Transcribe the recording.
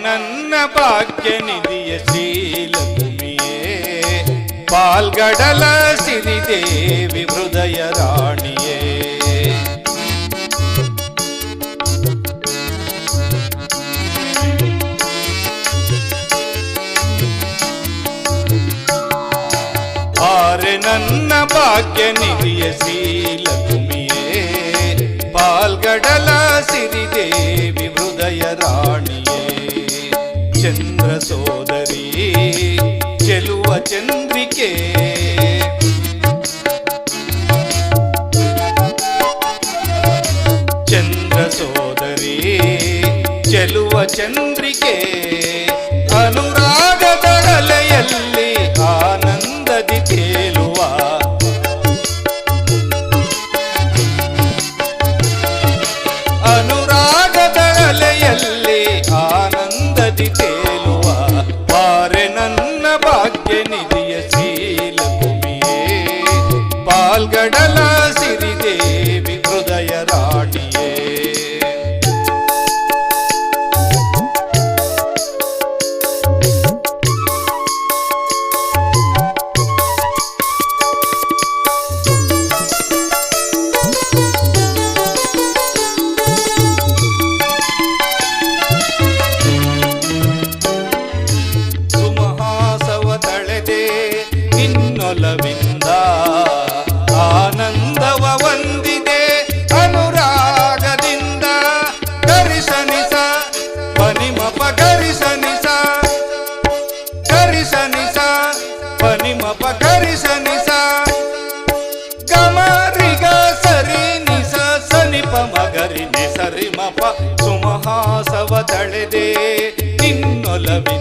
ನನ್ನ ಭಾಗ್ಯ ನಿಧಿಯ ಶ್ರೀಲಕ್ಷ್ಮಿಯೇ, ಪಾಲ್ಗಡಲ ಸಿರಿದೇವಿ ಹೃದಯ ರಾಣಿಯೇ. ಆರೆ ನನ್ನ ಭಾಗ್ಯ ನಿಧಿಯ ಶ್ರೀಲಕ್ಷ್ಮಿಯೇ, ಪಾಲ್ಗಡಲ ಸಿರಿದೇವಿ ಹೃದಯ ರಾಣಿಯೇ. ಚಂದ್ರ ಸೋದರಿ ಚೆಲುವ ಚಂದ್ರಿಕೆ, ಚಂದ್ರ ಸೋದರಿ ಚೆಲುವ ಚಂದ್ರಿಕೆ, ಅನುರಾಗದ ಅಲೆಯಲ್ಲಿ ಆನಂದದಿ ತೇಲುವ, ಅನುರಾಗದ ಅಲೆಯಲ್ಲಿ ಆನಂದದಿ ತೇಲುವ, ಬಾರೆ ನನ್ನ ಭಾಗ್ಯ ನಿಧಿಯ ಶ್ರೀಲಕ್ಷ್ಮಿಯೇ, ಪಾಲ್ಗಡಲ ಸಿರಿದೇವಿ ಹೃದಯ ರಾಣಿಯೇ. ನಿನ್ನೊಲವಿಂದ ಆನಂದವ ಹೊಂದಿದೆ ಅನುರಾಗದಿಂದ, ಗರಿಸನಿಸ ಪನಿಮಪ ಗರಿಸನಿಸ, ಗರಿಸನಿಸ ಪನಿಮಪ ಗರಿಸನಿಸ, ಗಮರಿಗ ಸರಿ ನಿಸ ಸನಿಪ ಮಗರಿ ನಿಸರಿ ಮಪ, ಸುಮಹಾಸವ ತಳೆದೆ ನಿನ್ನೊಲವಿಂದ